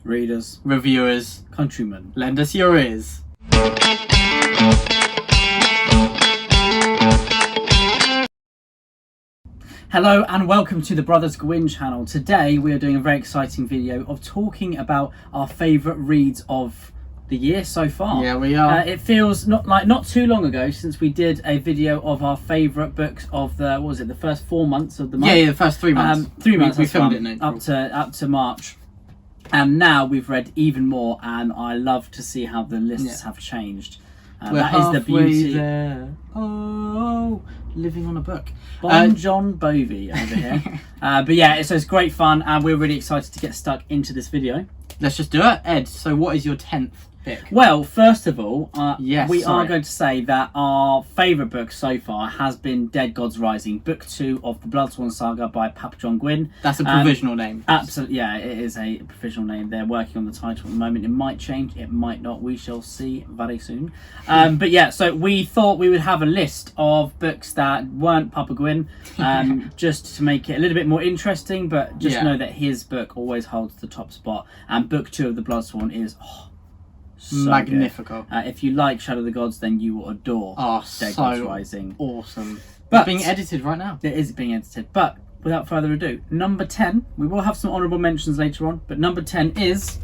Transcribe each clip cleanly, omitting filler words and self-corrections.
readers, reviewers, countrymen, lend us your ears. Hello and welcome to the Brothers Gwynne channel. Today we are doing a very exciting video of talking about our favourite reads of the year so far. Yeah, we are. It feels not too long ago since we did a video of our favourite books of the first 4 months of the month. Yeah, the first 3 months. 3 months. We filmed it in April. up to March, and now we've read even more. And I love to see how the lists have changed. That is the beauty. There. Oh, living on a book. John Bovey over here. But yeah, so it's great fun, and we're really excited to get stuck into this video. Let's just do it. Ed, so what is your 10th pick? Well, first of all, we sorry. are going to say that our favourite book so far has been Dead Gods Rising, book 2 of the Bloodsworn saga by Papa John Gwynne. That's a provisional name. Absolutely, yeah, it is a provisional name. They're working on the title at the moment. It might change, it might not. We shall see very soon. But yeah, so we thought we would have a list of books that weren't Papa Gwynne, just to make it a little bit more interesting, but just know that his book always holds the top spot. And book 2 of the Bloodsworn is... so magnifical. If you like Shadow of the Gods, then you will adore Dead Gods Rising. Awesome. But it's being edited right now. It is being edited. But without further ado, number 10, we will have some honourable mentions later on, but number 10 is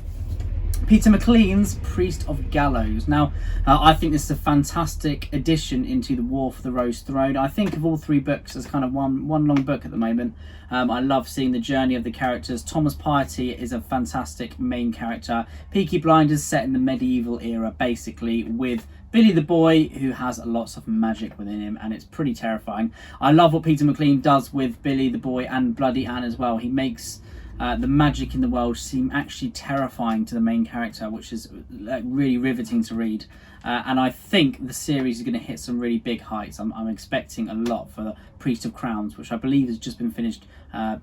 Peter McLean's Priest of Gallows. Now, I think this is a fantastic addition into the War for the Rose Throne. I think of all 3 books as kind of one long book at the moment. I love seeing the journey of the characters. Thomas Piety is a fantastic main character. Peaky Blinders set in the medieval era, basically, with Billy the Boy, who has lots of magic within him, and it's pretty terrifying. I love what Peter McLean does with Billy the Boy and Bloody Anne as well. He makes the magic in the world seem actually terrifying to the main character, which is really riveting to read. And I think the series is going to hit some really big heights. I'm expecting a lot for the Priest of Crowns, which I believe has just been finished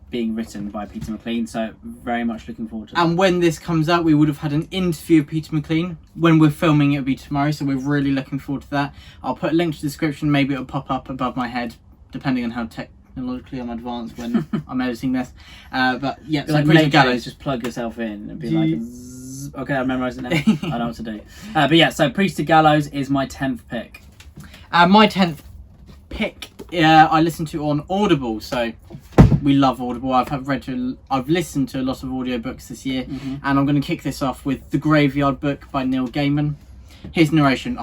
being written by Peter McLean. So very much looking forward to that. And when this comes out, we would have had an interview of Peter McLean. When we're filming, it'll be tomorrow, so we're really looking forward to that. I'll put a link to the description. Maybe it'll pop up above my head, depending on how technologically I'm advanced when I'm editing this. But yeah, so like Priest of Gallows. Just plug yourself in and be like, zzz. Okay, I memorised it now. I know what to do. But yeah, so Priest of Gallows is my 10th pick. My 10th pick, I listened to on Audible, so we love Audible. I've listened to a lot of audiobooks this year, and I'm going to kick this off with The Graveyard Book by Neil Gaiman. His narration,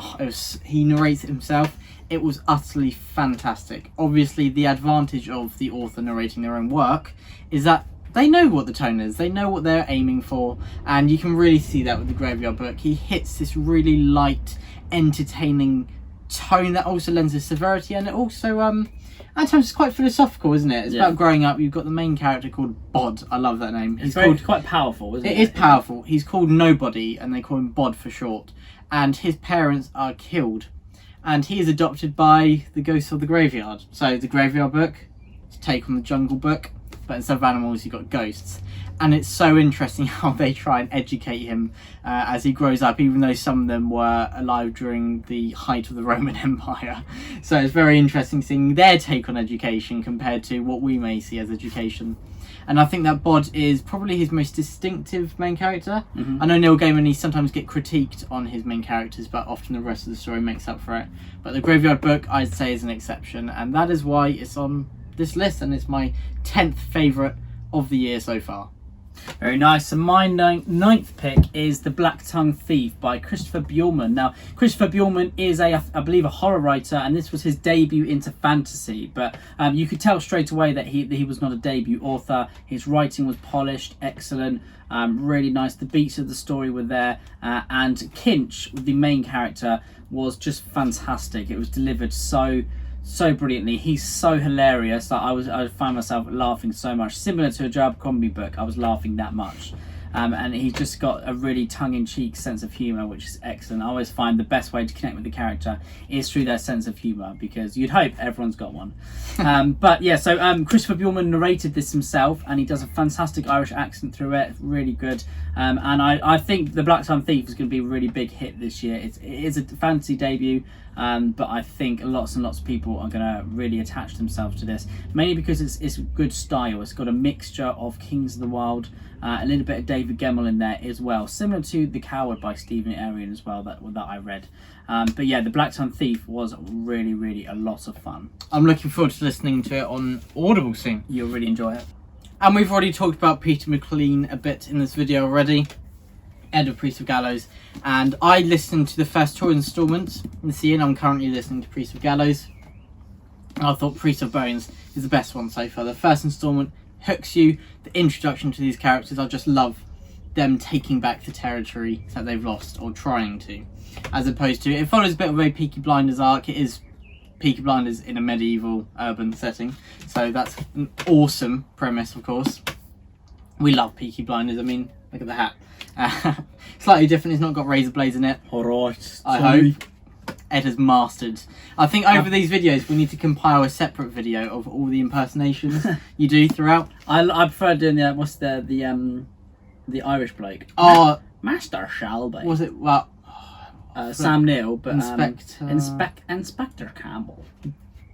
he narrates it himself. It was utterly fantastic. Obviously, the advantage of the author narrating their own work is that they know what the tone is, they know what they're aiming for, and you can really see that with The Graveyard Book. He hits this really light, entertaining tone that also lends a severity, and it also at times it's quite philosophical, isn't it? It's about growing up. You've got the main character called Bod. I love that name. It's quite powerful, isn't it? It is powerful. He's called Nobody, and they call him Bod for short. And his parents are killed, and he is adopted by the ghosts of the graveyard. So the Graveyard Book is a take on the Jungle Book, but instead of animals, you've got ghosts. And it's so interesting how they try and educate him as he grows up, even though some of them were alive during the height of the Roman Empire. So it's very interesting seeing their take on education compared to what we may see as education. And I think that Bod is probably his most distinctive main character. I know Neil Gaiman, he sometimes get critiqued on his main characters, but often the rest of the story makes up for it. But The Graveyard Book, I'd say, is an exception, and that is why it's on this list, and it's my 10th favourite of the year so far. Very nice. And my 9th pick is The Black Tongue Thief by Christopher Bjorman. Now, Christopher Bjorman is I believe a horror writer, and this was his debut into fantasy, but you could tell straight away that he was not a debut author. His writing was polished, excellent, really nice. The beats of the story were there, and Kinch, the main character, was just fantastic. It was delivered so brilliantly. He's so hilarious that I find myself laughing so much. Similar to a Joe Abercrombie book, I was laughing that much. And he's just got a really tongue-in-cheek sense of humour, which is excellent. I always find the best way to connect with the character is through their sense of humour, because you'd hope everyone's got one. But yeah, so Christopher Bjorman narrated this himself, and he does a fantastic Irish accent through it, really good. And I think The Black Tongue Thief is going to be a really big hit this year. It is a fantasy debut, but I think lots and lots of people are going to really attach themselves to this, mainly because it's good style. It's got a mixture of Kings of the Wild A little bit of David Gemmell in there as well, similar to The Coward by Stephen Arion as well, that I read. But yeah, The Black Tongue Thief was really, really a lot of fun. I'm looking forward to listening to it on Audible soon. You'll really enjoy it. And we've already talked about Peter McLean a bit in this video already, Ed of Priest of Gallows, and I listened to the first 2 installments this year, and I'm currently listening to Priest of Gallows. I thought Priest of Bones is the best one so far. The first installment hooks you, the introduction to these characters, I just love them taking back the territory that they've lost, or trying to, as opposed to, it follows a bit of a Peaky Blinders arc. It is Peaky Blinders in a medieval urban setting, so that's an awesome premise, of course. We love Peaky Blinders. I mean, look at the hat. Slightly different, it's not got razor blades in it. Alright, I hope. Ed has mastered. I think over these videos we need to compile a separate video of all the impersonations you do throughout. I prefer doing the Irish bloke. Oh, Master Shelby. was it, well, Sam Neill, but Inspector Campbell.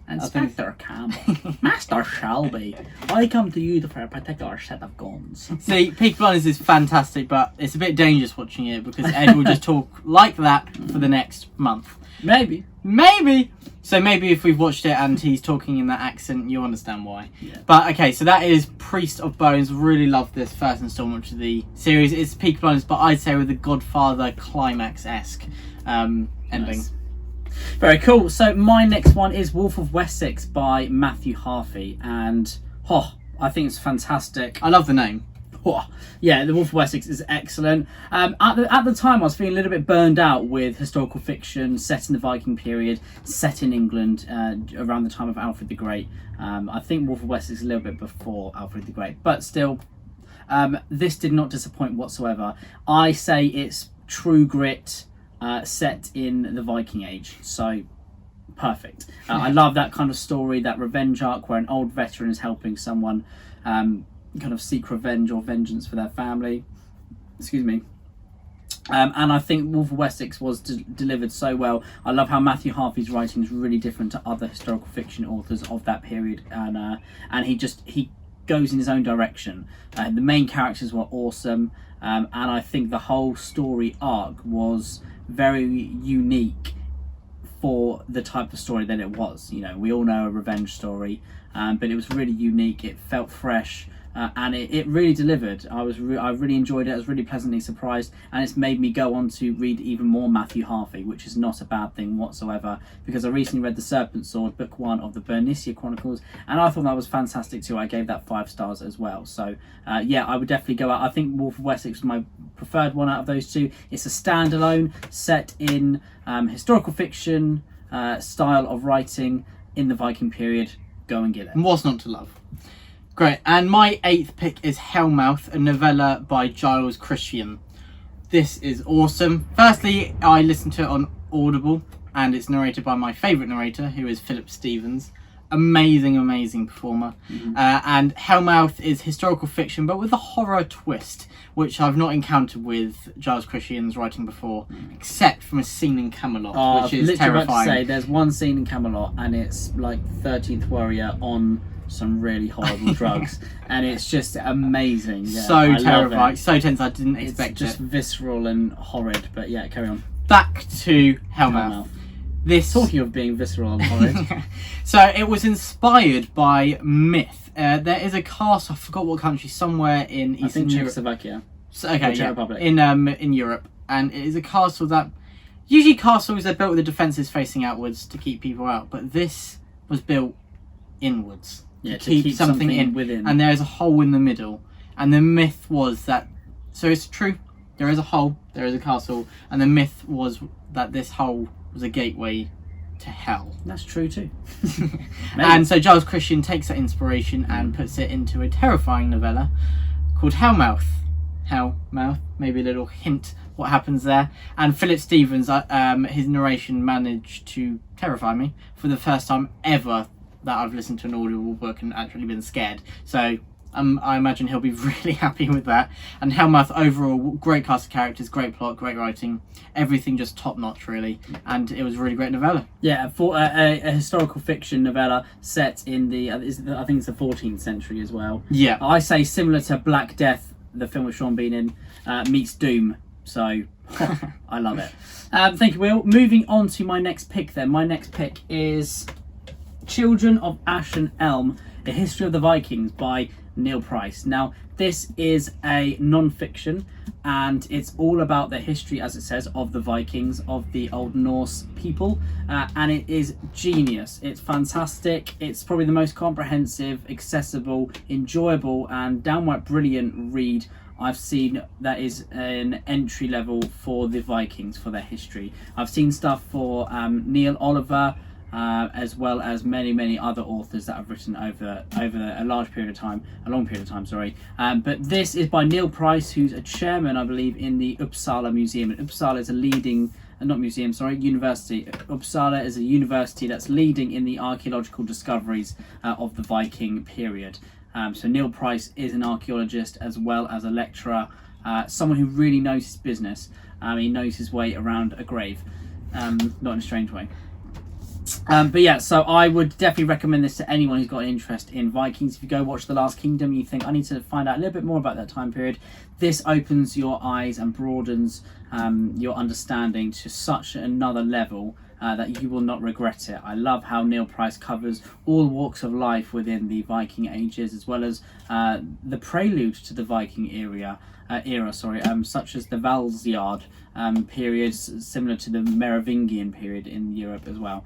Inspector Campbell. Master Shelby, I come to you for a particular set of guns. See, Peaky Blinders is fantastic, but it's a bit dangerous watching it because Ed will just talk like that for the next month. Maybe. So maybe if we've watched it and he's talking in that accent, you'll understand why. Yeah. But okay, so that is Priest of Bones. Really love this first installment of the series. It's Peaky Blinders, but I'd say with a Godfather climax-esque ending. Nice. Very cool. So my next one is Wolf of Wessex by Matthew Harvey, and I think it's fantastic. I love the name. Yeah, The Wolf of Wessex is excellent. At the time, I was feeling a little bit burned out with historical fiction set in the Viking period, set in England around the time of Alfred the Great. I think Wolf of Wessex is a little bit before Alfred the Great, but still, this did not disappoint whatsoever. I say it's true grit set in the Viking Age, so perfect. I love that kind of story, that revenge arc where an old veteran is helping someone kind of seek revenge or vengeance for their family. Excuse me. And I think Wolf of Wessex was delivered so well. I love how Matthew Harvey's writing is really different to other historical fiction authors of that period, and he goes in his own direction. The main characters were awesome, and I think the whole story arc was very unique for the type of story that it was. You know, we all know a revenge story, but it was really unique. It felt fresh. And it really delivered. I really enjoyed it. I was really pleasantly surprised, and it's made me go on to read even more Matthew Harvey, which is not a bad thing whatsoever, because I recently read The Serpent Sword, book 1 of the Bernicia Chronicles, and I thought that was fantastic too. I gave that 5 stars as well. So yeah, I would definitely go out. I think Wolf of Wessex was my preferred one out of those two. It's a standalone set in historical fiction style of writing in the Viking period. Go and get it. What's not to love? Great, and my 8th pick is Hellmouth, a novella by Giles Christian. This is awesome. Firstly, I listened to it on Audible, and it's narrated by my favourite narrator, who is Philip Stevens. Amazing performer. And Hellmouth is historical fiction, but with a horror twist, which I've not encountered with Giles Christian's writing before, except from a scene in Camelot, which is terrifying. About to say, there's one scene in Camelot, and it's like 13th Warrior on some really horrible drugs, and it's just amazing. Yeah, so terrifying, so tense. I didn't expect it. It's just visceral and horrid. But yeah, carry on. Back to Hellmouth. This, talking of being visceral and horrid. So it was inspired by myth. There is a castle, I forgot what country, somewhere in Eastern Europe. Czechoslovakia. So, okay, yeah, Republic. In Europe, and it is a castle that usually castles are built with the defences facing outwards to keep people out, but this was built inwards. Yeah, to keep something in within. And there is a hole in the middle. And the myth was that, so it's true, there is a hole, there is a castle, and the myth was that this hole was a gateway to hell. That's true too. And so Giles Christian takes that inspiration and puts it into a terrifying novella called Hellmouth. Hellmouth, maybe a little hint what happens there. And Philip Stevens, his narration managed to terrify me for the first time ever that I've listened to an audible book and actually been scared. So I imagine he'll be really happy with that. And Hellmouth overall, great cast of characters, great plot, great writing, everything just top notch really. And it was a really great novella. Yeah, for a historical fiction novella set in the I think it's the 14th century as well. Yeah, I say similar to Black Death the film with Sean Bean in, meets Doom. So I love it. Thank you, Will. Moving on to my next pick then. My next pick is Children of Ash and Elm, A History of the Vikings by Neil Price. Now, this is a non-fiction, and it's all about the history, as it says, of the Vikings, of the Old Norse people, and it is genius. It's fantastic. It's probably the most comprehensive, accessible, enjoyable, and downright brilliant read I've seen that is an entry level for the Vikings, for their history. I've seen stuff for Neil Oliver, as well as many other authors that have written over a long period of time, but this is by Neil Price, who's a chairman, I believe, in the Uppsala Museum. And Uppsala is a leading university. Uppsala is a university that's leading in the archaeological discoveries of the Viking period. So Neil Price is an archaeologist as well as a lecturer, someone who really knows his business. He knows his way around a grave, not in a strange way. But yeah, so I would definitely recommend this to anyone who's got an interest in Vikings. If you go watch The Last Kingdom, you think, I need to find out a little bit more about that time period, this opens your eyes and broadens your understanding to such another level that you will not regret it. I love how Neil Price covers all walks of life within the Viking ages, as well as the prelude to the Viking era, such as the Valsyard period, similar to the Merovingian period in Europe as well.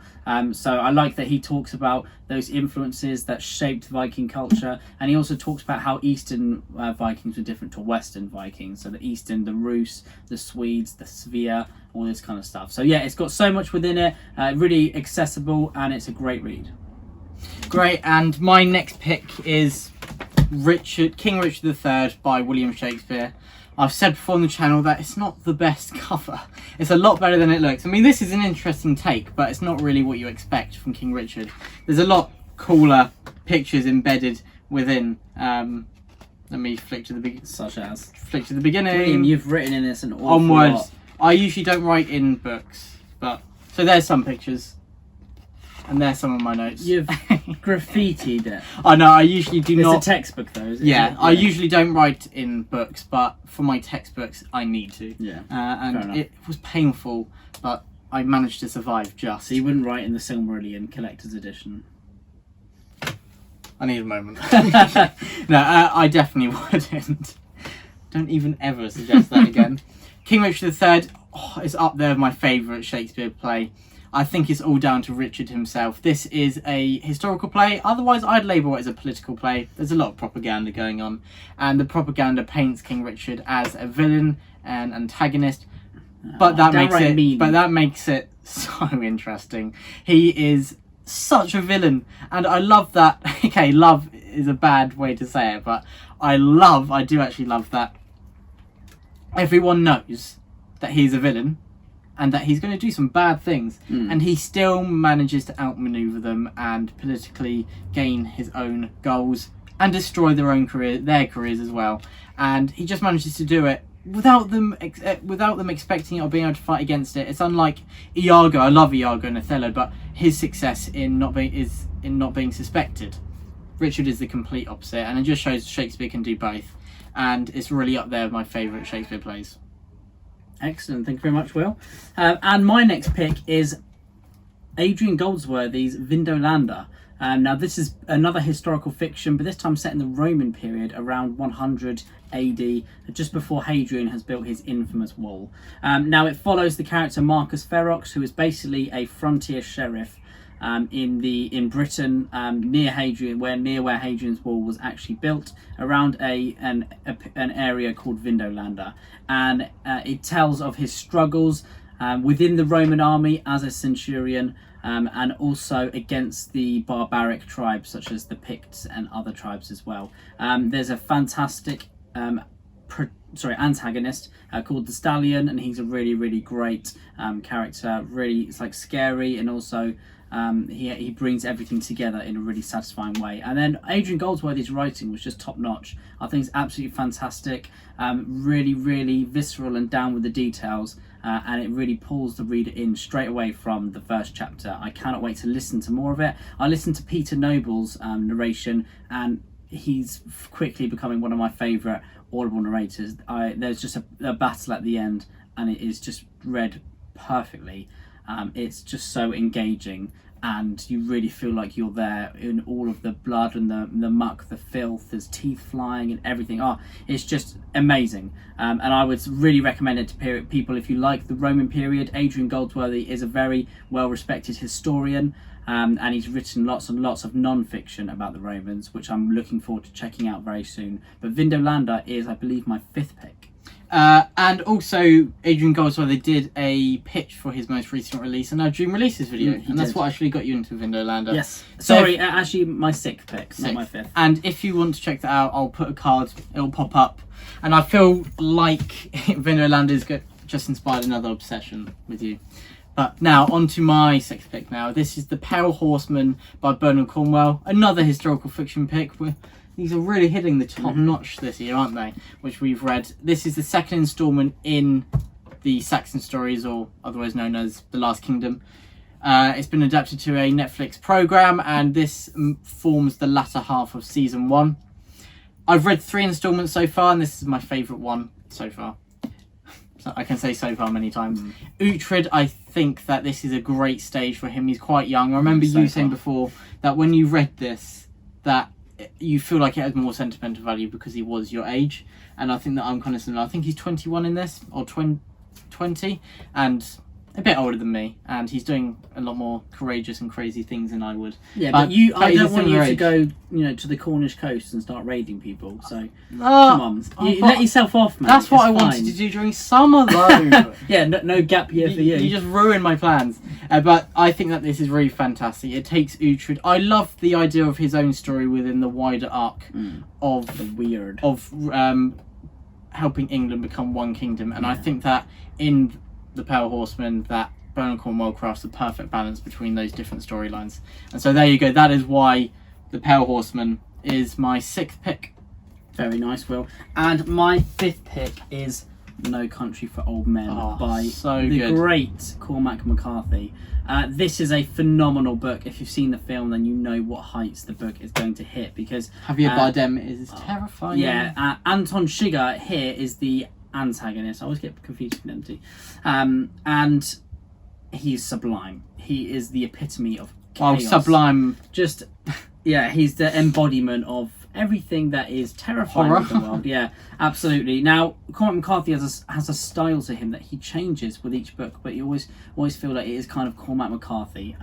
So I like that he talks about those influences that shaped Viking culture, and he also talks about how Eastern Vikings were different to Western Vikings. So the Eastern, the Rus, the Swedes, the Svea, all this kind of stuff. So yeah, it's got so much within it, really accessible, and it's a great read. Great, and my next pick is King Richard III by William Shakespeare. I've said before on the channel that it's not the best cover. It's a lot better than it looks. I mean, this is an interesting take, but it's not really what you expect from King Richard. There's a lot cooler pictures embedded within. Let me flick to the beginning. Such as? Flick to the beginning. William, you've written in this an awful Onwards. lot. I usually don't write in books, but... So there's some pictures. And there's some of my notes. You've graffitied it. I know, I usually do not... It's a textbook though, isn't it? Yeah, I usually don't write in books, but for my textbooks, I need to. Yeah, and it was painful, but I managed to survive just. So you wouldn't write in the Silmarillion Collector's Edition? I need a moment. No, I definitely wouldn't. Don't even ever suggest that again. King Richard III is up there with my favourite Shakespeare play. I think it's all down to Richard himself. This is a historical play. Otherwise, I'd label it as a political play. There's a lot of propaganda going on. And the propaganda paints King Richard as a villain and antagonist. But that makes it so interesting. He is such a villain. And I love that. Okay, love is a bad way to say it. But I do actually love that everyone knows that he's a villain and that he's going to do some bad things, and he still manages to outmaneuver them and politically gain his own goals and destroy their careers as well. And he just manages to do it without them expecting it or being able to fight against it. It's unlike Iago. I love Iago and Othello, but his success in not being suspected. Richard is the complete opposite, and it just shows Shakespeare can do both. And it's really up there with my favourite Shakespeare plays. Excellent, thank you very much, Will. And my next pick is Adrian Goldsworthy's Vindolanda. Now this is another historical fiction, but this time set in the Roman period around 100 AD, just before Hadrian has built his infamous wall. Now it follows the character Marcus Ferox, who is basically a frontier sheriff in Britain, near where Hadrian's wall was actually built, around an area called Vindolanda, and it tells of his struggles within the Roman army as a centurion, and also against the barbaric tribes such as the Picts and other tribes as well. There's a fantastic antagonist called the Stallion, and he's a really great character. Really, it's like scary, and also he brings everything together in a really satisfying way. And then Adrian Goldsworthy's writing was just top notch. I think it's absolutely fantastic, really visceral and down with the details, and it really pulls the reader in straight away from the first chapter. I cannot wait to listen to more of it. I listened to Peter Noble's narration, and he's quickly becoming one of my favourite audible narrators. There's just a battle at the end, and it is just read perfectly. It's just so engaging, and you really feel like you're there in all of the blood and the muck, the filth. There's teeth flying and everything. It's just amazing. And I would really recommend it to people if you like the Roman period. Adrian Goldsworthy is a very well-respected historian, and he's written lots and lots of non-fiction about the Romans, which I'm looking forward to checking out very soon. But Vindolanda is, I believe, my 5th pick. And also, Adrian Goldsworthy did a pitch for his most recent release, and Dream Releases video, and that's what actually got you into Vindolanda. Yes. Sorry, actually my 6th pick, not my 5th. And if you want to check that out, I'll put a card, it'll pop up. And I feel like Vindolanda's just inspired another obsession with you. But now, on to my 6th pick now. This is The Pale Horseman by Bernard Cornwell, another historical fiction pick. These are really hitting the top notch this year, aren't they? Which we've read. This is the 2nd instalment in the Saxon stories, or otherwise known as The Last Kingdom. It's been adapted to a Netflix programme, and this forms the latter half of season 1. I've read 3 instalments so far, and this is my favourite one so far. So I can say so far many times. Uhtred, I think that this is a great stage for him. He's quite young. I remember you saying before that when you read this, that you feel like it has more sentimental value because he was your age, and I think that I'm kind of similar. I think he's 21 in this, or 20, and a bit older than me, and he's doing a lot more courageous and crazy things than I would. Yeah, but I don't want you to go, to the Cornish coast and start raiding people. So come on, let yourself off, man. That's what I wanted to do during summer, though. Yeah, no gap year for you. You just ruined my plans. But I think that this is really fantastic. It takes Uhtred. I love the idea of his own story within the wider arc of helping England become one kingdom, and I think that in The Pale Horseman, that Bernard Cornwell crafts the perfect balance between those different storylines. And so there you go. That is why The Pale Horseman is my 6th pick. Very nice, Will. And my 5th pick is No Country for Old Men by the great Cormac McCarthy. This is a phenomenal book. If you've seen the film, then you know what heights the book is going to hit, because Javier Bardem is terrifying. Yeah, Anton Chigurh here is the antagonist. I always get confused with them two. And he's sublime. He is the epitome of chaos. Sublime. Just, he's the embodiment of everything that is terrifying in the world. Yeah, absolutely. Now, Cormac McCarthy has a style to him that he changes with each book, but you always feel like it is kind of Cormac McCarthy.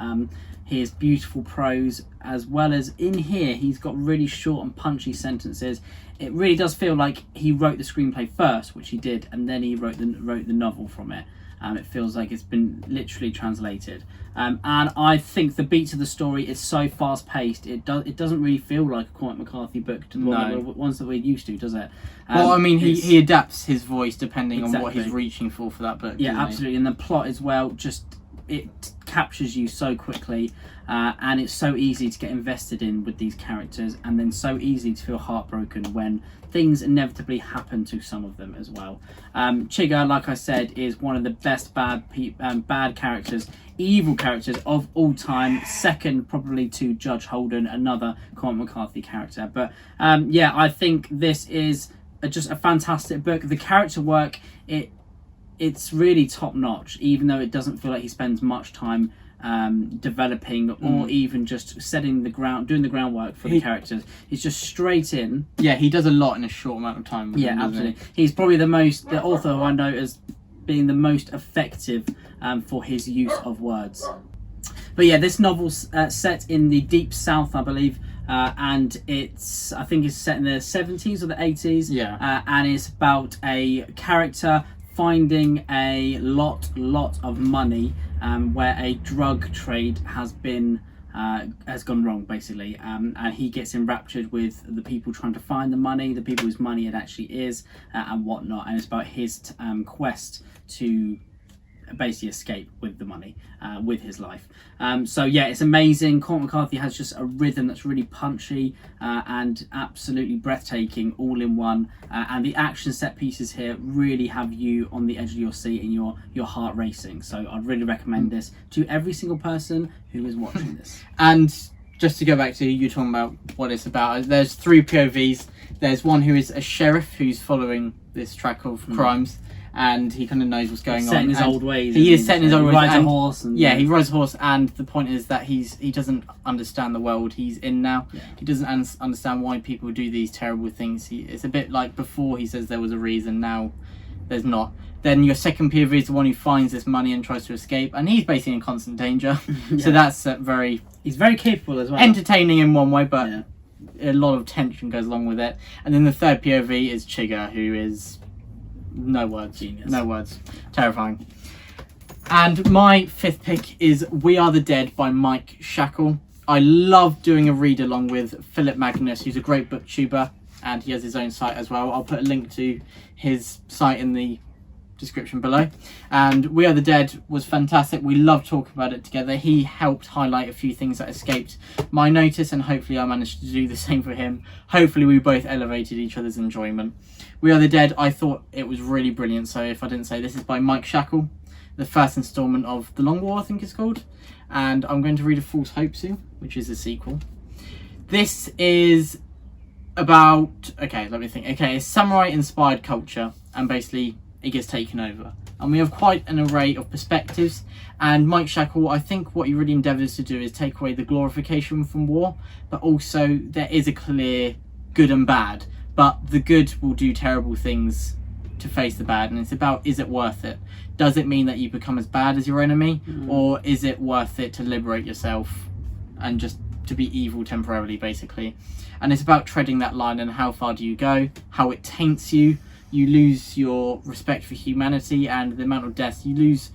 He has beautiful prose, as well as in here he's got really short and punchy sentences. It really does feel like he wrote the screenplay first, which he did, and then he wrote the novel from it. It feels like it's been literally translated, and I think the beats of the story is so fast paced. It doesn't really feel like a Cormac McCarthy book to the ones that we're used to, does it? Well, I mean, he adapts his voice depending on what he's reaching for that book. Yeah, absolutely, and the plot as well. Just it captures you so quickly, and it's so easy to get invested in with these characters, and then so easy to feel heartbroken when things inevitably happen to some of them as well. Chigurh, like I said, is one of the best bad characters, evil characters of all time, second probably to Judge Holden, another Cormac McCarthy character. But I think this is just a fantastic book. The character work, it's really top notch, even though it doesn't feel like he spends much time developing or even just doing the groundwork for the characters. He's just straight in. Yeah, he does a lot in a short amount of time. Absolutely. He's probably the author who I know as being the most effective for his use of words. But yeah, this novel's set in the Deep South, I believe, and I think it's set in the 70s or the 80s. Yeah. And it's about a character finding a lot of money where a drug trade has gone wrong, basically, and he gets enraptured with the people trying to find the money, the people whose money it actually is, and whatnot. And it's about his quest to basically escape with the money, with his life. It's amazing. Cormac McCarthy has just a rhythm that's really punchy and absolutely breathtaking, all in one. And the action set pieces here really have you on the edge of your seat and your heart racing. So I'd really recommend this to every single person who is watching this. And just to go back to you talking about what it's about, there's 3 POVs. There's one who is a sheriff who's following this track of crimes, and he kind of knows what's going on. Set in his old ways. He is set in his old ways. He rides a horse. And, he rides a horse, and the point is that he doesn't understand the world he's in now. Yeah. He doesn't understand why people do these terrible things. It's a bit like before he says there was a reason, now there's not. Then your second POV is the one who finds this money and tries to escape, and he's basically in constant danger. So that's He's very capable as well. entertaining in one way, but a lot of tension goes along with it. And then the third POV is Chigga, who is no words. Genius. No words. Terrifying. And my 5th pick is We Are the Dead by Mike Shackle. I love doing a read along with Philip Magnus, who's a great booktuber, and he has his own site as well. I'll put a link to his site in the description below. And We Are the Dead was fantastic. We loved talking about it together. He helped highlight a few things that escaped my notice, and hopefully I managed to do the same for him. Hopefully we both elevated each other's enjoyment. We Are the Dead, I thought it was really brilliant. So if I didn't say, this is by Mike Shackle, the first installment of The Long War, I think it's called. And I'm going to read A False Hope soon, which is a sequel. This is about, it's samurai inspired culture, and basically it gets taken over, and we have quite an array of perspectives. And Mike Shackle, I think what he really endeavours to do is take away the glorification from war, but also there is a clear good and bad, but the good will do terrible things to face the bad, and it's about, is it worth it? Does it mean that you become as bad as your enemy, or is it worth it to liberate yourself and just to be evil temporarily, basically? And it's about treading that line, and how far do you go, how it taints you. You lose your respect for humanity, and the amount of deaths, you lose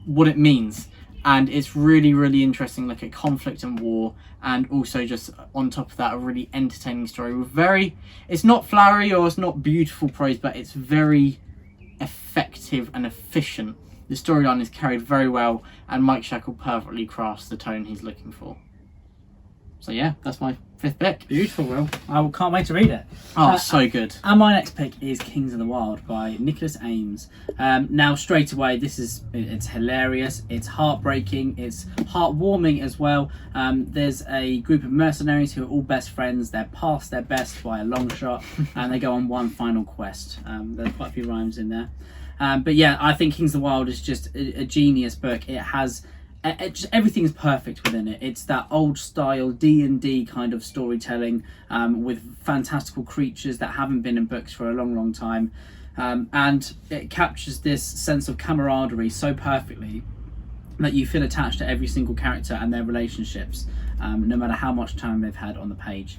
what it means. And it's really, really interesting look at conflict and war, and also just on top of that, a really entertaining story with it's not flowery or it's not beautiful prose, but it's very effective and efficient. The storyline is carried very well, and Mike Shackle perfectly crafts the tone he's looking for. So yeah, that's my 5th pick. Beautiful, Will. I can't wait to read it. Oh, so good. And my next pick is Kings of the Wild by Nicholas Ames. Now, straight away, it's hilarious, it's heartbreaking, it's heartwarming as well. There's a group of mercenaries who are all best friends. They're past their best by a long shot, and they go on one final quest. There's quite a few rhymes in there. But yeah, I think Kings of the Wild is just a genius book. It has... just everything is perfect within it. It's that old style D&D kind of storytelling, with fantastical creatures that haven't been in books for a long time, and it captures this sense of camaraderie so perfectly that you feel attached to every single character and their relationships, no matter how much time they've had on the page.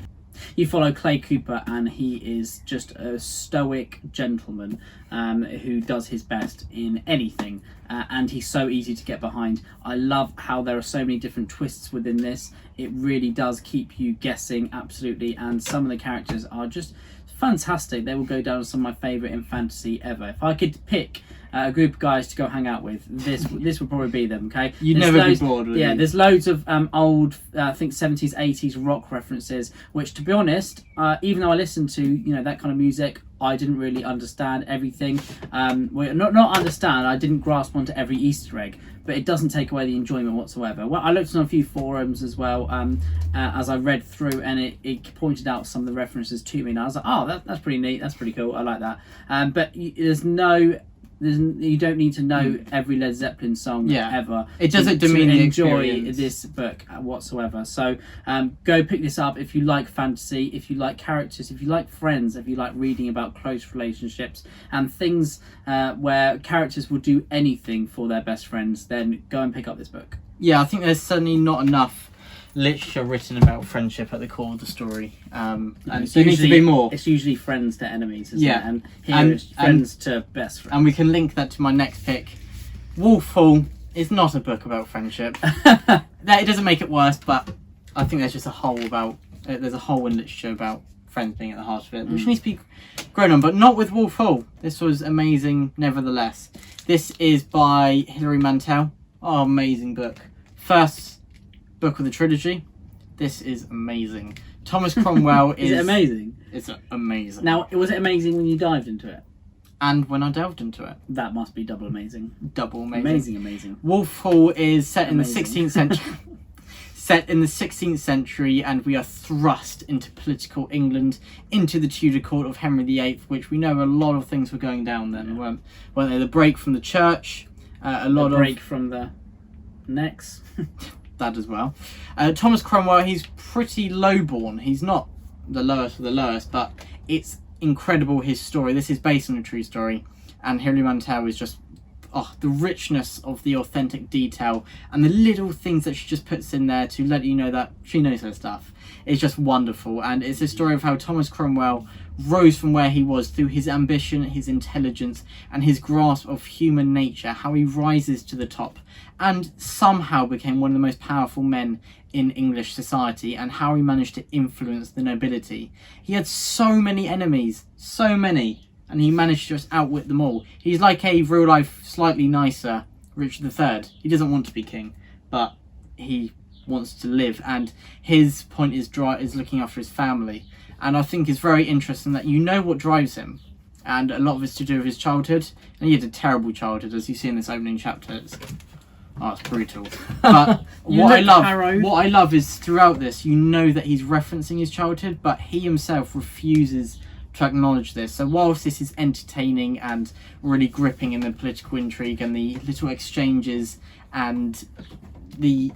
You follow Clay Cooper, and he is just a stoic gentleman who does his best in anything, and he's so easy to get behind. I love how there are so many different twists within this. It really does keep you guessing, absolutely, and some of the characters are just fantastic. They will go down as some of my favourite in fantasy ever. If I could pick a group of guys to go hang out with, this would probably be them. Okay, you'd never be bored, would you? There's loads of old, I think 70s, 80s rock references, which, to be honest, even though I listen to that kind of music, I didn't really understand everything. Not understand. I didn't grasp onto every Easter egg, but it doesn't take away the enjoyment whatsoever. Well, I looked on a few forums as well, as I read through, and it pointed out some of the references to me, and I was like, oh, that's pretty neat. That's pretty cool. I like that. But you don't need to know every Led Zeppelin song ever. It doesn't demean the enjoy experience. this book whatsoever. So go pick this up if you like fantasy, if you like characters, if you like friends, if you like reading about close relationships and things where characters will do anything for their best friends. Then go and pick up this book. Yeah, I think there's certainly not enough literature written about friendship at the core of the story, and there needs to be more. It's usually friends to enemies, isn't it? And here it's friends to best friends. And we can link that to my next pick. Wolfhall is not a book about friendship. It doesn't make it worse, but I think there's just a hole in literature about friends being at the heart of it, which needs to be grown on, but not with Wolfhall. This was amazing nevertheless. This is by Hilary Mantel. Oh, amazing book. First book of the trilogy. This is amazing. Thomas Cromwell is... Is it amazing? It's amazing. Now, was it amazing when you dived into it? And when I delved into it. That must be double amazing. Double amazing. Amazing. Wolfhall is set in the 16th century. set in the 16th century, and we are thrust into political England, into the Tudor court of Henry VIII, which we know a lot of things were going down then, weren't they? The break from the church, the break from the necks. That as well. Thomas Cromwell, he's pretty lowborn. He's not the lowest of the lowest, but it's incredible, his story. This is based on a true story, and Hilary Mantel is just the richness of the authentic detail and the little things that she just puts in there to let you know that she knows her stuff. It's just wonderful, and it's a story of how Thomas Cromwell rose from where he was through his ambition, his intelligence, and his grasp of human nature, how he rises to the top and somehow became one of the most powerful men in English society, and how he managed to influence the nobility. He had so many enemies, so many, and he managed to just outwit them all. He's like a real life, slightly nicer Richard III. He doesn't want to be king, but he wants to live, and his point is looking after his family. And I think it's very interesting that you know what drives him, and a lot of it's to do with his childhood. And he had a terrible childhood, as you see in this opening chapter. It's brutal. But what I love is throughout this, you know that he's referencing his childhood, but he himself refuses to acknowledge this. So whilst this is entertaining and really gripping in the political intrigue and the little exchanges and the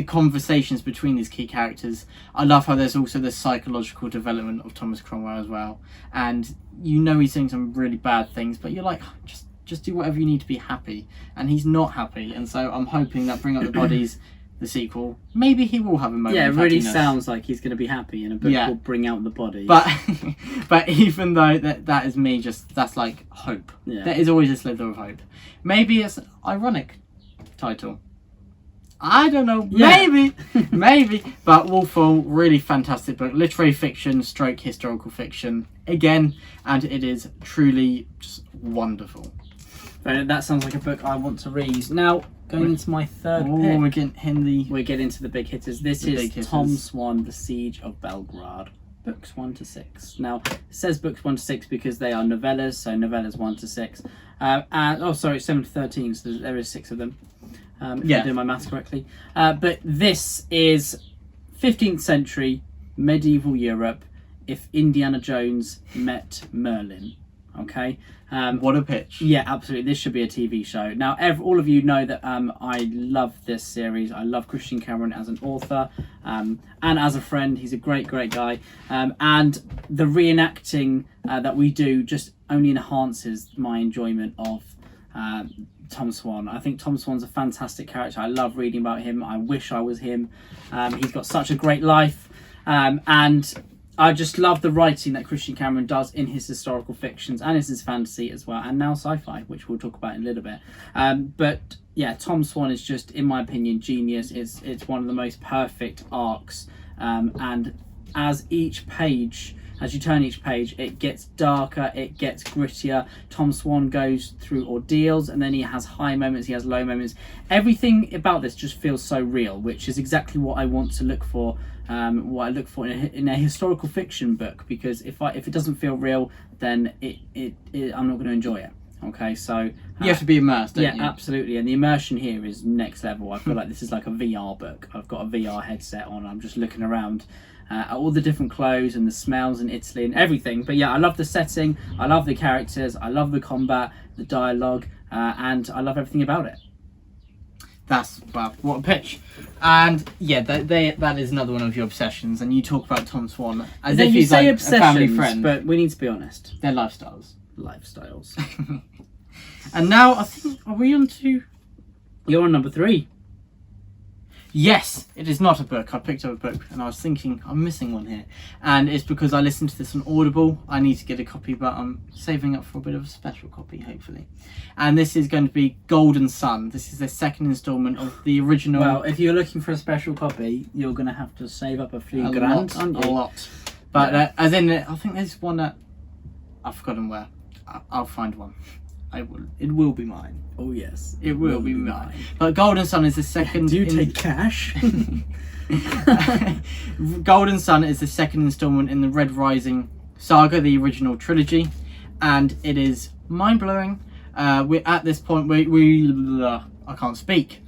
conversations between these key characters, I love how there's also the psychological development of Thomas Cromwell as well. And you know he's doing some really bad things, but you're like, just do whatever you need to be happy. And he's not happy, and so I'm hoping that Bring Up the Bodies, the sequel, maybe he will have a moment. Yeah, it of really happiness. sounds like he's going to be happy in a book called Bring Out the Bodies. But even though that is me, that's like hope. Yeah. There is always a slither of hope. Maybe it's an ironic title. I don't know. Yeah. Maybe. But Wolfall, really fantastic book. Literary fiction, stroke historical fiction again, and it is truly just wonderful. That sounds like a book I want to read. Now, going into my third pick. We're getting to the big hitters. This is Tom Swan, The Siege of Belgrade, books 1 to 6. Now, it says books 1 to 6 because they are novellas, so novellas 1 to 6. 7 to 13, so there is 6 of them. If I'm doing my maths correctly. But this is 15th century medieval Europe if Indiana Jones met Merlin. Okay. What a pitch. Yeah, absolutely. This should be a TV show. Now, all of you know that I love this series. I love Christian Cameron as an author and as a friend. He's a great, great guy. And the reenacting that we do just only enhances my enjoyment of Tom Swan. I think Tom Swan's a fantastic character. I love reading about him. I wish I was him. He's got such a great life. And I just love the writing that Christian Cameron does in his historical fictions and in his fantasy as well, and now sci-fi, which we'll talk about in a little bit. But yeah, Tom Swan is just, in my opinion, genius. It's one of the most perfect arcs, and as you turn each page, it gets darker, it gets grittier. Tom Swan goes through ordeals, and then he has high moments, he has low moments. Everything about this just feels so real, which is exactly what I want to look for. What I look for in a historical fiction book, because if it doesn't feel real, then I'm not going to enjoy it. Okay, so you have to be immersed, don't you? Yeah, absolutely, and the immersion here is next level. I feel like this is like a VR book. I've got a VR headset on. I'm just looking around at all the different clothes and the smells in Italy and everything. But yeah, I love the setting. I love the characters. I love the combat, the dialogue, and I love everything about it. What a pitch. And yeah, that is another one of your obsessions, and you talk about Tom Swan as if he's like a family friend. But we need to be honest. They're lifestyles. And now I think, are we on to... You're on number 3. Yes, it is not a book. I picked up a book and I was thinking I'm missing one here, and it's because I listened to this on Audible. I need to get a copy, but I'm saving up for a bit of a special copy, hopefully. And this is going to be Golden Sun. This is the second instalment of the original. Well, if you're looking for a special copy, you're going to have to save up a few grand, aren't you? A lot. But as in, I think there's one that I've forgotten where. I'll find one. It will be mine. Oh yes, it will be mine. But Golden Sun is the second. Do you take cash? Golden Sun is the second installment in the Red Rising saga, the original trilogy, and it is mind blowing. We're at this point where I can't speak.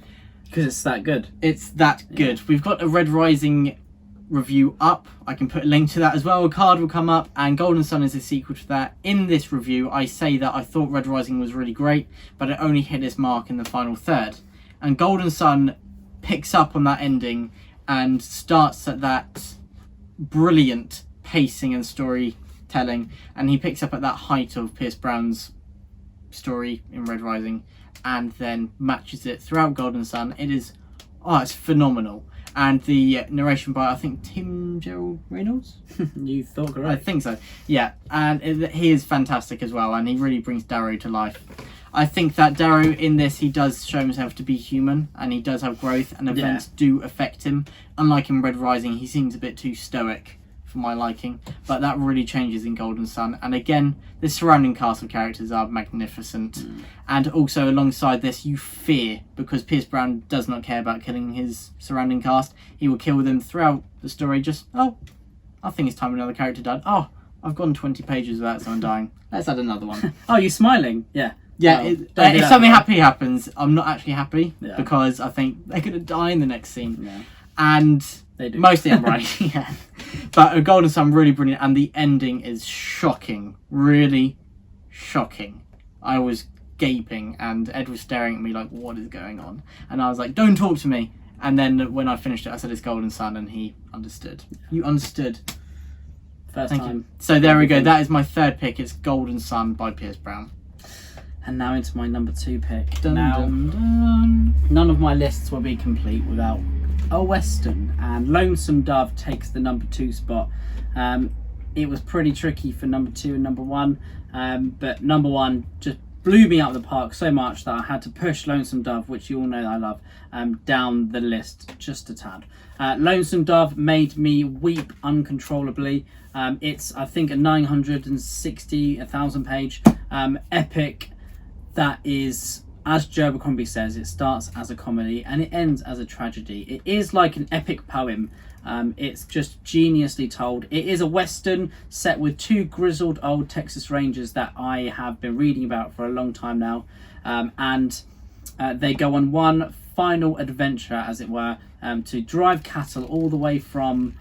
Because it's that good. It's that good. We've got a Red Rising review up. I can put a link to that as well. A card will come up, and Golden Sun is a sequel to that. In this review, I say that I thought Red Rising was really great, but it only hit its mark in the final third. And Golden Sun picks up on that ending and starts at that brilliant pacing and storytelling, and he picks up at that height of Pierce Brown's story in Red Rising, and then matches it throughout Golden Sun. It's phenomenal. And the narration by, I think, Tim Gerald Reynolds? You thought correct. I think so. Yeah, and he is fantastic as well, and he really brings Darrow to life. I think that Darrow in this, he does show himself to be human, and he does have growth, and events do affect him. Unlike in Red Rising, he seems a bit too stoic for my liking, but that really changes in Golden Sun. And again, the surrounding cast of characters are magnificent. And also alongside this, you fear, because Pierce Brown does not care about killing his surrounding cast. He will kill them throughout the story. Just, I think it's time another character died. I've gone 20 pages without someone dying. Let's add another one. Oh, you're smiling? Yeah. Yeah, if something happy happens, I'm not actually happy, because I think they're going to die in the next scene. Yeah. And they do. Mostly I'm right, yeah. But Golden Sun, really brilliant, and the ending is shocking. Really shocking. I was gaping, and Ed was staring at me like, what is going on? And I was like, don't talk to me. And then when I finished it, I said, it's Golden Sun, and he understood. You understood. First Thank time. you. So there we go. That is my third pick. It's Golden Sun by Pierce Brown. And now into my number 2 pick. Dun, now, dun, dun. None of my lists will be complete without a Western, and Lonesome Dove takes the number 2 spot. It was pretty tricky for number 2 and number 1, but number 1 just blew me out of the park so much that I had to push Lonesome Dove, which you all know that I love, down the list just a tad. Lonesome Dove made me weep uncontrollably. It's, I think, a 1,000 page epic that is, as Joe Abercrombie says, it starts as a comedy and it ends as a tragedy. It is like an epic poem. It's just geniusly told. It is a Western set with 2 grizzled old Texas Rangers that I have been reading about for a long time now. And they go on one final adventure, as it were, to drive cattle all the way from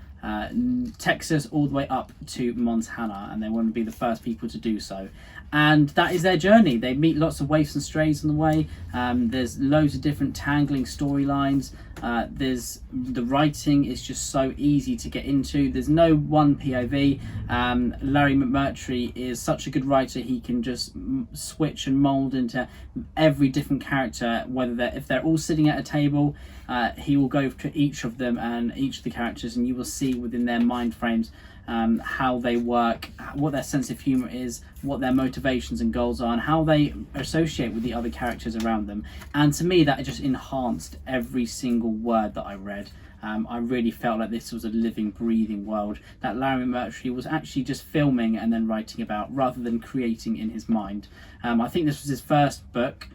Texas all the way up to Montana, and they want to be the first people to do so. And that is their journey. They meet lots of waifs and strays on the way. There's loads of different tangling storylines. There's the writing is just so easy to get into. There's no one POV. Larry McMurtry is such a good writer. He can just switch and mold into every different character. If they're all sitting at a table, he will go to each of them and each of the characters, and you will see within their mind frames how they work, what their sense of humour is, what their motivations and goals are, and how they associate with the other characters around them. And to me, that just enhanced every single word that I read. I really felt like this was a living, breathing world that Larry McMurtry was actually just filming and then writing about, rather than creating in his mind. I think this was his first book,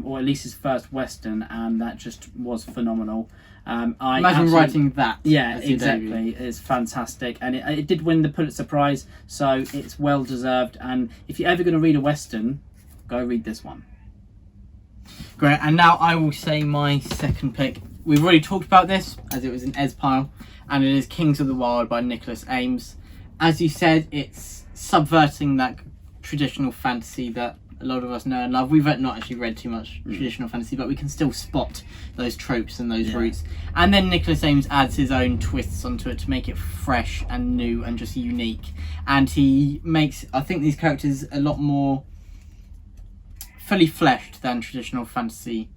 or at least his first Western, and that just was phenomenal. Imagine writing that. Yeah, exactly. It's fantastic, and it did win the Pulitzer Prize, so it's well deserved. And if you're ever going to read a Western, go read this one. Great, and now I will say my second pick. We've already talked about this, as it was in Ed's pile, and it is Kings of the Wild by Nicholas Ames. As you said, it's subverting that traditional fantasy that a lot of us know and love. We've not actually read too much traditional fantasy, but we can still spot those tropes and those roots. And then Nicholas Ames adds his own twists onto it to make it fresh and new and just unique. And he makes, I think, these characters a lot more fully fleshed than traditional fantasy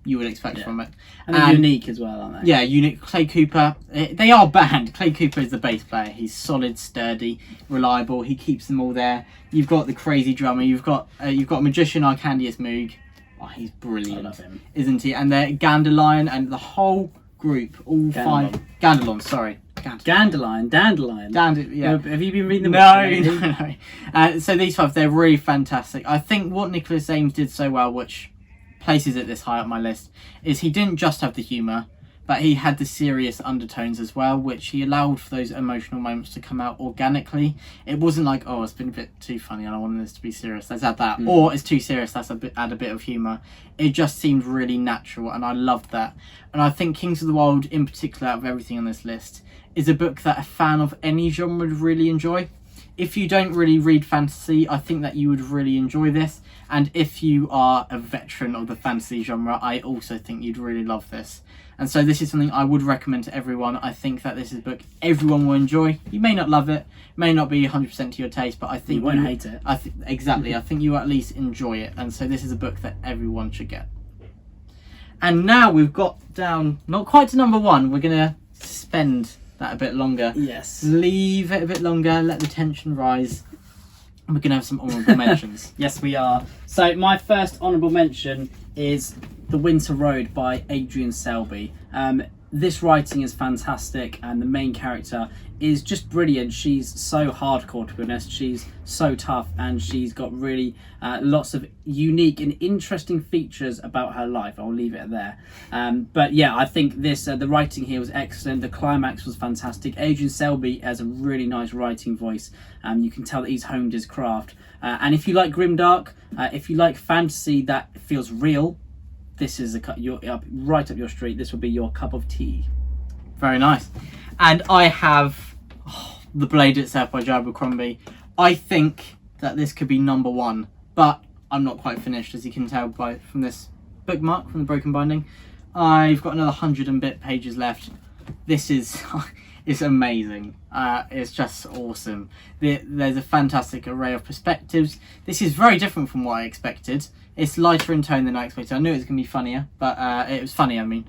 you would expect from it. And they're unique as well, aren't they? Yeah, unique. Clay Cooper, they are banned. Clay Cooper is the bass player. He's solid, sturdy, reliable. He keeps them all there. You've got the crazy drummer. You've got magician Arcandius Moog. Oh, he's brilliant. I love him. Isn't he? And they're Gandalion and the whole group, all 5. Gandalon, sorry. Dandelion. Yeah. Have you been reading them? No. So these 5, they're really fantastic. I think what Nicholas Ames did so well, which places it this high up my list, is he didn't just have the humour, but he had the serious undertones as well, which he allowed for those emotional moments to come out organically. It wasn't like, oh, it's been a bit too funny and I wanted this to be serious, let's add that. Or it's too serious, let's add a bit of humour. It just seemed really natural, and I loved that. And I think Kings of the Wild, in particular, out of everything on this list, is a book that a fan of any genre would really enjoy. If you don't really read fantasy, I think that you would really enjoy this. And if you are a veteran of the fantasy genre, I also think you'd really love this. And so this is something I would recommend to everyone. I think that this is a book everyone will enjoy. You may not love it, may not be 100% to your taste, but I think you won't hate it. Exactly. I think you at least enjoy it. And so this is a book that everyone should get. And now we've got down, not quite to number 1. We're going to suspend that a bit longer. Yes. Leave it a bit longer, let the tension rise. And we're going to have some honourable mentions. Yes, we are. So my first honourable mention is The Winter Road by Adrian Selby. This writing is fantastic, and the main character is just brilliant. She's so hardcore, to be honest. She's so tough, and she's got really lots of unique and interesting features about her life. I'll leave it there. But yeah, I think this the writing here was excellent. The climax was fantastic. Adrian Selby has a really nice writing voice. You can tell that he's honed his craft. And if you like grimdark, if you like fantasy that feels real, this is right up your street. This will be your cup of tea. Very nice. And I have The Blade itself by Joe Abercrombie. I think that this could be number 1, but I'm not quite finished, as you can tell from this bookmark from the broken binding. I've got another 100 and bit pages left. This is it's amazing. It's just awesome. There's a fantastic array of perspectives. This is very different from what I expected. It's lighter in tone than I expected. I knew it was going to be funnier, but it was funny, I mean,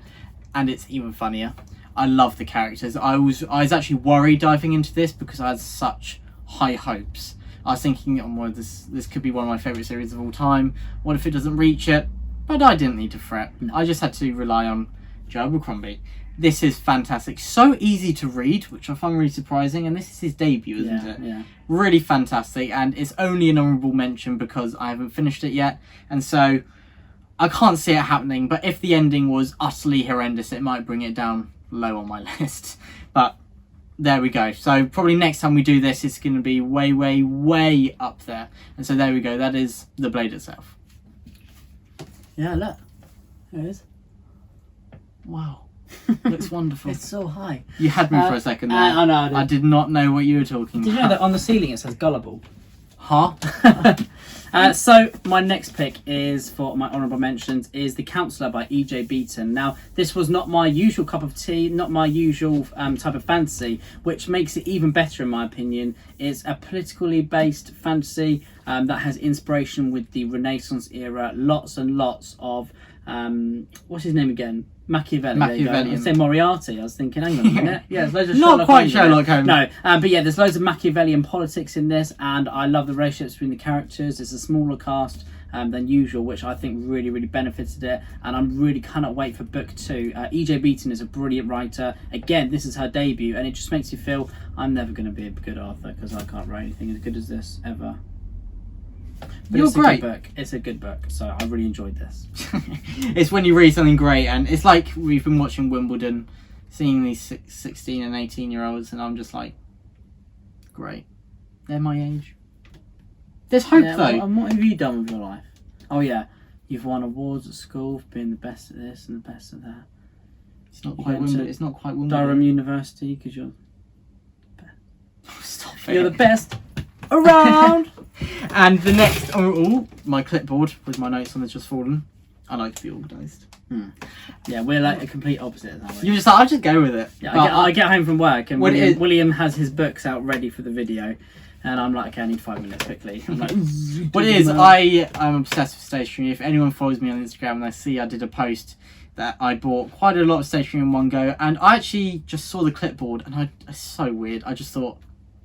and it's even funnier. I love the characters. I was actually worried diving into this because I had such high hopes. I was thinking, oh, well, this could be one of my favourite series of all time. What if it doesn't reach it? But I didn't need to fret. No. I just had to rely on Joe Abercrombie. This is fantastic. So easy to read, which I find really surprising. And this is his debut, isn't it? Yeah. Really fantastic. And it's only an honourable mention because I haven't finished it yet. And so I can't see it happening. But if the ending was utterly horrendous, it might bring it down low on my list. But there we go. So probably next time we do this, it's going to be way, way, way up there. And so there we go. That is The Blade itself. Yeah, look. There it is. Wow. Looks wonderful. It's so high. You had me for a second there. I know. I did not know what you were talking Did you know about. that on the ceiling it says gullible? Huh? So my next pick is for my honourable mentions is The Counsellor by E.J. Beaton. Now, this was not my usual cup of tea, not my usual type of fantasy, which makes it even better in my opinion. It's a politically based fantasy that has inspiration with the Renaissance era. Lots and lots of what's his name again? Machiavelli. I say Moriarty. I was thinking, hang on a minute. Yeah, there's loads of Not quite Sherlock Holmes. No, but yeah, there's loads of Machiavellian politics in this, and I love the relationships between the characters. It's a smaller cast than usual, which I think really, really benefited it, and I'm really cannot wait for book 2. E.J. Beaton is a brilliant writer. Again, this is her debut, and it just makes you feel I'm never going to be a good author because I can't write anything as good as this ever. But You're it's great. A good book. It's a good book, so I really enjoyed this. It's when you read something great, and it's like we've been watching Wimbledon, seeing these 16 and 18-year-olds, and I'm just like, great. They're my age. There's hope, though. And what have you done with your life? Oh, yeah. You've won awards at school for being the best at this and the best at that. It's not You quite went to Wimbledon. It's not quite Wimbledon. Durham University, because you're Stop it. you're the best around. And the next, my clipboard with my notes on has just fallen. I like to be organised. Yeah, we're like a complete opposite. Aren't we? You're just like, I'll just go with it. Yeah, But I get home from work and What it is- William has his books out ready for the video, and I'm like, okay, I need 5 minutes quickly. I'm like, What it is, I'm obsessed with stationery. If anyone follows me on Instagram and they see I did a post that I bought quite a lot of stationery in one go, and I actually just saw the clipboard, and it's so weird. I just thought,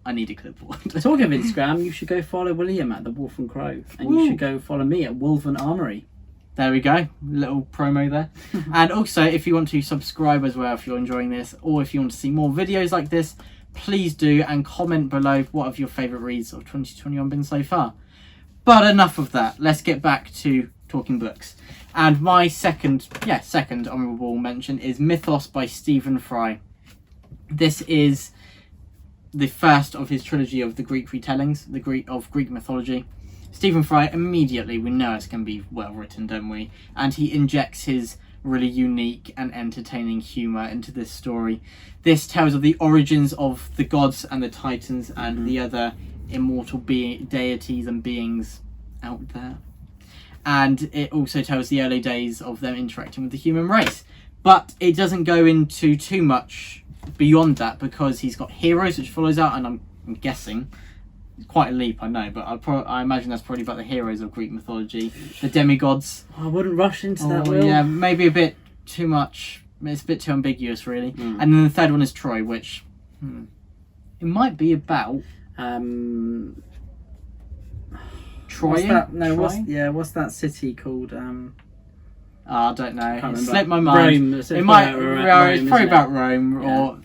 I need a clipboard. Talking of Instagram, you should go follow William at the Wolf and Crow, and you should go follow me at Wolven Armory. There we go, little promo there. And also, if you want to subscribe as well, if you're enjoying this, or if you want to see more videos like this, please do, and comment below what have your favourite reads of 2021 been so far. But enough of that, let's get back to talking books. And my second honourable mention is Mythos by Stephen Fry. This is the first of his trilogy of the Greek retellings, of Greek mythology. Stephen Fry, immediately we know it's going to be well written, don't we? And he injects his really unique and entertaining humour into this story. This tells of the origins of the gods and the titans and the other immortal deities and beings out there. And it also tells the early days of them interacting with the human race. But it doesn't go into too much beyond that, because he's got heroes, which follows out, and I'm guessing, it's quite a leap, I know, but I imagine that's probably about the heroes of Greek mythology, the demigods. I wouldn't rush into that, Will. Yeah, maybe a bit too much. It's a bit too ambiguous, really. And then the third one is Troy, which it might be about Troy. What's that city called? I don't know. Can't It remember. slipped my mind. Rome. It's probably about Rome or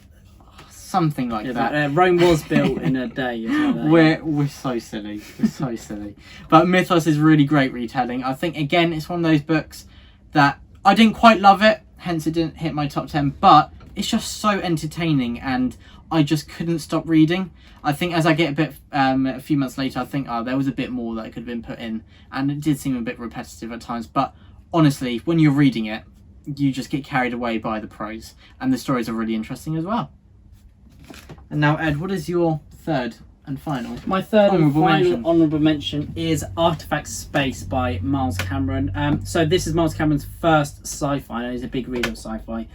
something like that. But, Rome was built in a day. We're so silly. We're so silly. But Mythos is really great retelling. I think, again, it's one of those books that I didn't quite love it, hence it didn't hit my top 10, but it's just so entertaining and I just couldn't stop reading. I think as I get a few months later, I think, there was a bit more that could have been put in, and it did seem a bit repetitive at times, but honestly, when you're reading it, you just get carried away by the prose, and the stories are really interesting as well. And now, Ed, what is your third and final? My third and final honourable mention is Artifact Space by Miles Cameron. So this is Miles Cameron's first sci-fi. I know he's a big reader of sci-fi.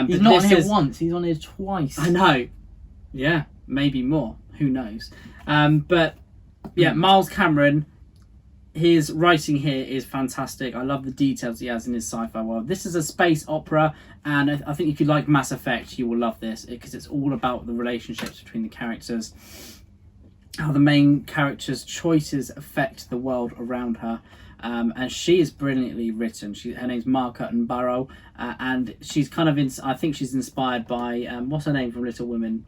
He's not on here once, he's on here twice. I know. Yeah, maybe more. Who knows? But yeah, Miles Cameron, his writing here is fantastic. I love the details he has in his sci-fi world. This is a space opera, and I think if you like Mass Effect, you will love this, because it's all about the relationships between the characters, how the main character's choices affect the world around her. And she is brilliantly written. Her name's Marka and Barrow, and she's kind of I think she's inspired by what's her name from Little Women?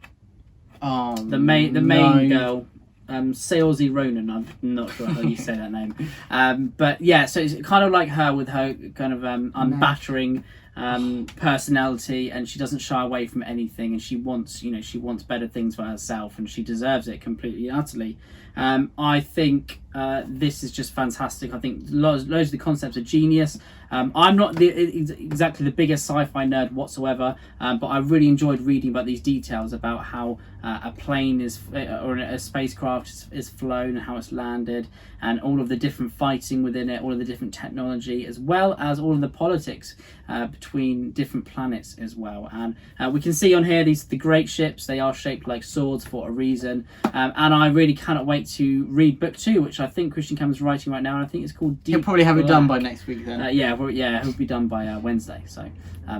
The main girl. Saoirse Ronan, I'm not sure how you say that name, but yeah, so it's kind of like her with her kind of unbattering personality, and she doesn't shy away from anything, and she wants better things for herself, and she deserves it completely and utterly. I think this is just fantastic. I think loads of the concepts are genius. I'm not exactly the biggest sci-fi nerd whatsoever, but I really enjoyed reading about these details about how a plane or a spacecraft is flown, and how it's landed, and all of the different fighting within it, all of the different technology, as well as all of the politics between different planets as well. And we can see on here the great ships. They are shaped like swords for a reason, and I really cannot wait to read book 2, which I think Christian Cameron's writing right now, and I think it's called Deep He'll probably have Black. it done by next week then. It'll be done by Wednesday. So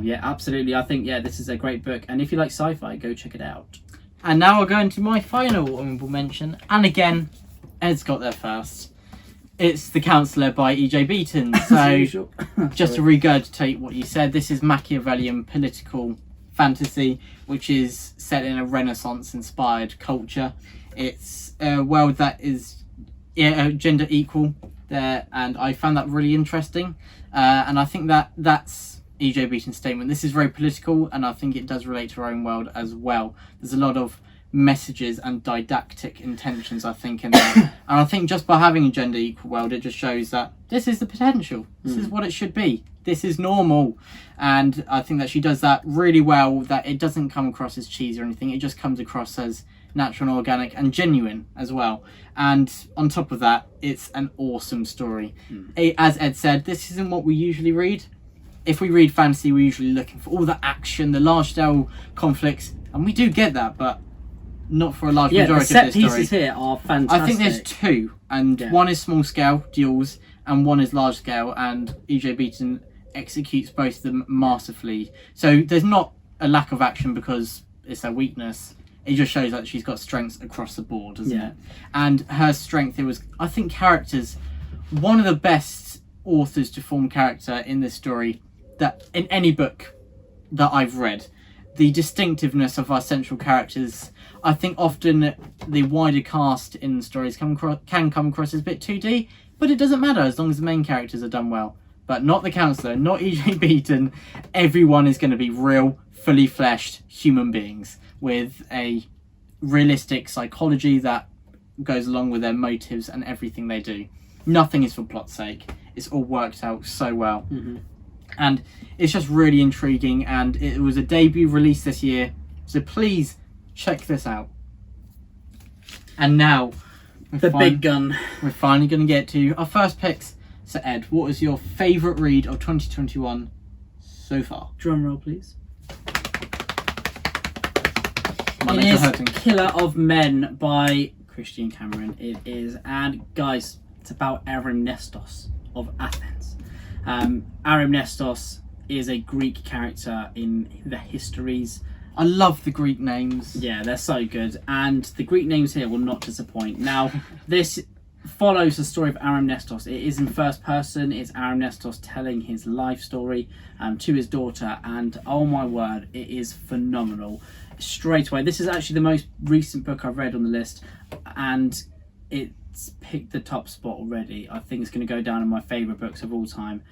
yeah, absolutely. I think this is a great book, and if you like sci-fi, go check it out. And now I'll go into my final honourable mention, and again, Ed's got there first. It's The Counsellor by E.J. Beaton. So just to regurgitate what you said, this is Machiavellian political fantasy, which is set in a Renaissance-inspired culture. It's a world that is gender equal there, and I found that really interesting. And I think that's E.J. Beaton's statement. This is very political, and I think it does relate to our own world as well. There's a lot of messages and didactic intentions, I think, in there. And I think just by having a gender equal world, it just shows that this is the potential. This is what it should be. This is normal. And I think that she does that really well, that it doesn't come across as cheesy or anything. It just comes across as natural and organic and genuine as well. And on top of that, it's an awesome story. As Ed said, this isn't what we usually read. If we read fantasy, we're usually looking for all the action, the large-scale conflicts, and we do get that, but not for a large majority of this story. The set pieces here are fantastic. I think there's 2, and one is small-scale duels, and one is large-scale, and E.J. Beaton executes both of them masterfully. So there's not a lack of action because it's her weakness. It just shows that she's got strengths across the board, doesn't it? And her strength, I think characters, one of the best authors to form character in this story that in any book that I've read. The distinctiveness of our central characters, I think often the wider cast in stories can come across as a bit 2D, but it doesn't matter as long as the main characters are done well. but not the counsellor, not E.J. Beaton. Everyone is going to be real, fully fleshed human beings with a realistic psychology that goes along with their motives and everything they do. Nothing is for plot's sake. It's all worked out so well. And it's just really intriguing, and it was a debut release this year, so please check this out. And now The big gun. We're finally going to get to our first picks. So Ed, what is your favourite read of 2021 so far? Drum roll, please. My It legs are is hurting. Killer of Men by Christian Cameron. It is, and guys, it's about Arimnestos of Athens. Arimnestos is a Greek character in the histories. I love the Greek names. Yeah, they're so good, and the Greek names here will not disappoint. Now, this follows the story of Arimnestos. It is in first person. It's Arimnestos telling his life story to his daughter, and oh my word, it is phenomenal. Straight away, this is actually the most recent book I've read on the list, and it's picked the top spot already. I think it's going to go down in my favourite books of all time.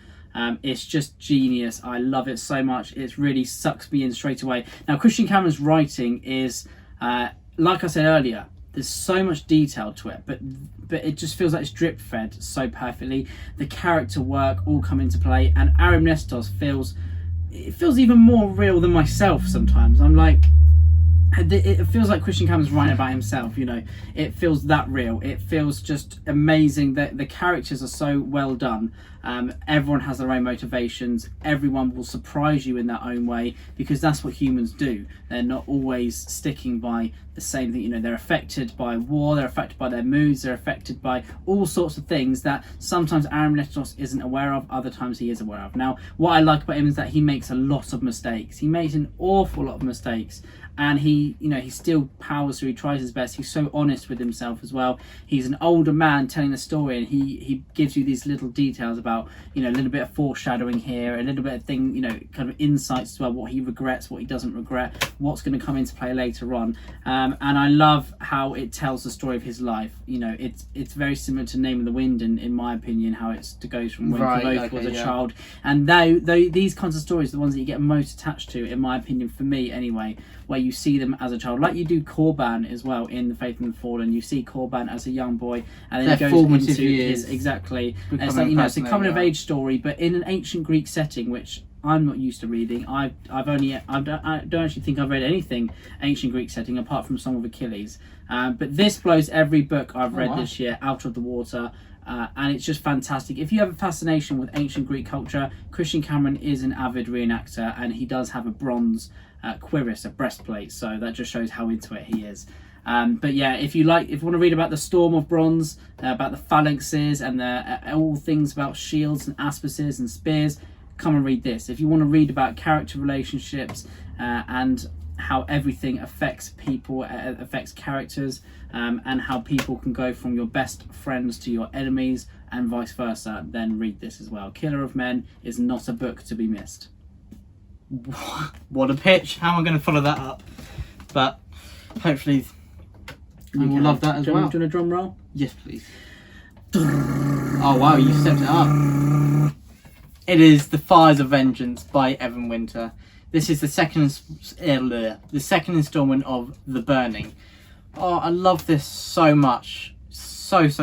It's just genius. I love it so much. It really sucks me in straight away. Now, Christian Cameron's writing is, like I said earlier, there's so much detail to it, but it just feels like it's drip fed so perfectly. The character work all come into play, and Arimnestos feels even more real than myself sometimes. I'm like, it feels like Christian Cameron's writing about himself, you know. It feels that real. It feels just amazing. That the characters are so well done. Everyone has their own motivations. Everyone will surprise you in their own way, because that's what humans do. They're not always sticking by the same thing. You know, they're affected by war, they're affected by their moods, they're affected by all sorts of things that sometimes Arimnestos isn't aware of, other times he is aware of. Now, what I like about him is that he makes a lot of mistakes. He makes an awful lot of mistakes, and he still powers through. He tries his best. He's so honest with himself as well. He's an older man telling the story, and he gives you these little details about, you know, a little bit of foreshadowing here, a little bit of thing, you know, kind of insights as well, what he regrets, what he doesn't regret, what's going to come into play later on. And I love how it tells the story of his life. You know, it's very similar to Name of the Wind, in my opinion, how it goes from when Kvothe was a child. And these kinds of stories are the ones that you get most attached to, in my opinion, for me anyway, where you see them as a child, like you do Corban as well in The Faith and the Fallen. You see Corban as a young boy, and then it goes into his exactly. And it's like, you know, it's a coming of age story, but in an ancient Greek setting, which I'm not used to reading. I don't actually think I've read anything ancient Greek setting apart from Song of Achilles. But this blows every book I've read this year out of the water. And it's just fantastic. If you have a fascination with ancient Greek culture, Christian Cameron is an avid reenactor, and he does have a bronze cuirass, a breastplate, so that just shows how into it he is. But yeah, if you want to read about the storm of bronze, about the phalanxes and all things about shields and aspices and spears, come and read this. If you want to read about character relationships and how everything affects people, affects characters, and how people can go from your best friends to your enemies and vice versa, then read this as well. Killer of Men is not a book to be missed. What a pitch. How am I going to follow that up? But hopefully you will love that as well. Do you want a drum roll? Yes, please. Oh wow, you stepped it up. It is The Fires of Vengeance by Evan Winter. This is the second installment of The Burning. Oh, I love this so much. So much.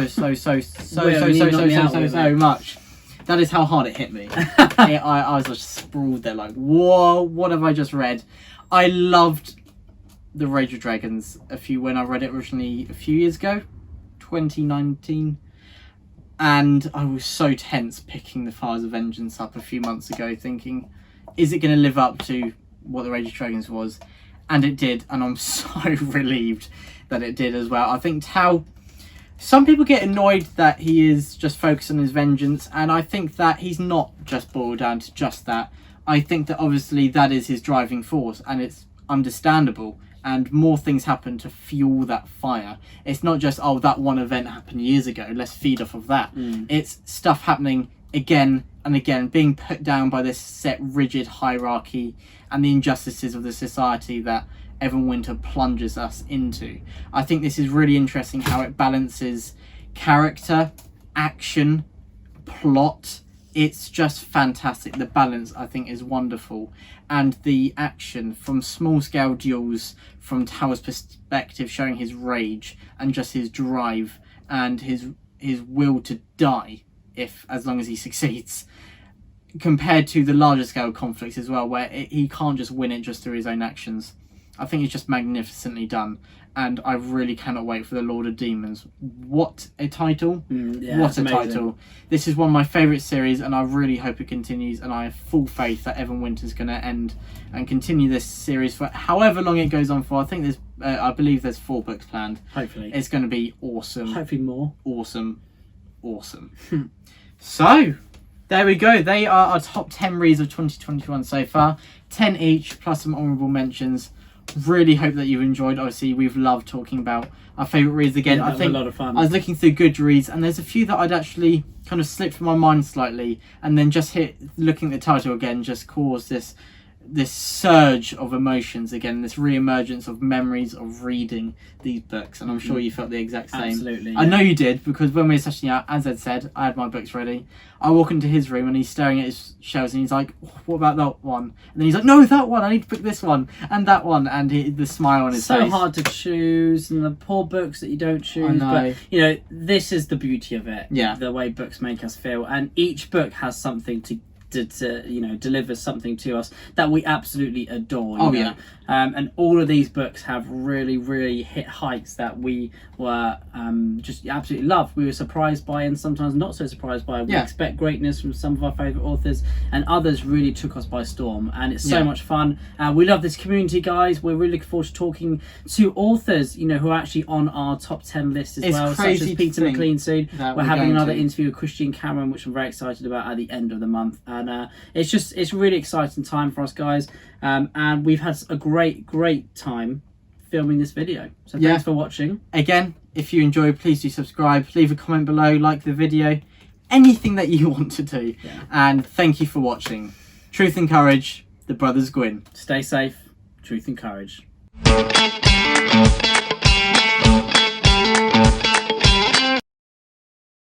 That is how hard it hit me. I was just sprawled there like, whoa, what have I just read? I loved The Rage of Dragons when I read it originally a few years ago, 2019. And I was so tense picking The Fires of Vengeance up a few months ago, thinking, is it going to live up to what The Rage of Dragons was? And it did, and I'm so relieved that it did as well. I think some people get annoyed that he is just focused on his vengeance, and I think that he's not just boiled down to just that. I think that obviously that is his driving force, and it's understandable, and more things happen to fuel that fire. It's not just, oh, that one event happened years ago, let's feed off of that. It's stuff happening again and again, being put down by this set rigid hierarchy and the injustices of the society that Evan Winter plunges us into. I think this is really interesting how it balances character, action, plot, it's just fantastic. The balance, I think, is wonderful, and the action from small scale duels from Tower's perspective, showing his rage and just his drive and his will to die as long as he succeeds, compared to the larger scale conflicts as well, where he can't just win it just through his own actions. I think it's just magnificently done, and I really cannot wait for the Lord of Demons. What a title! What a title! This is one of my favourite series, and I really hope it continues, and I have full faith that Evan Winter's going to end and continue this series for however long it goes on for. I think I believe there's 4 books planned. Hopefully. It's going to be awesome. Hopefully more. Awesome. So, there we go. They are our top 10 reads of 2021 so far. 10 each, plus some honourable mentions. Really hope that you've enjoyed. Obviously, we've loved talking about our favourite reads again. Yeah, I think a lot of fun. I was looking through Goodreads, and there's a few that I'd actually kind of slipped from my mind slightly, and then just looking at the title again just caused this surge of emotions again, this re-emergence of memories of reading these books, and I'm sure you felt the exact same. Absolutely. I know you did, because when we were sessioning out, as Ed said, I had my books ready. I walk into his room and he's staring at his shelves and he's like, what about that one? And then he's like, no, that one, I need to pick this one and that one, and the smile on his face. So hard to choose, and the poor books that you don't choose. I know. But this is the beauty of it. Yeah. The way books make us feel, and each book has something to deliver something to us that we absolutely adore. Yeah. And all of these books have really, really hit heights that we were just absolutely loved. We were surprised by, and sometimes not so surprised by. We expect greatness from some of our favourite authors, and others really took us by storm. And it's so much fun. We love this community, guys. We're really looking forward to talking to authors, who are actually on our top 10 list as well, such as Peter McLean soon. We're having another interview with Christian Cameron, which I'm very excited about at the end of the month. And it's really exciting time for us, guys. And we've had a great time filming this video. So thanks for watching. Again, if you enjoyed, please do subscribe, leave a comment below, like the video, anything that you want to do. And thank you for watching. Truth and Courage, the Brothers Gwynne. Stay safe, truth and courage.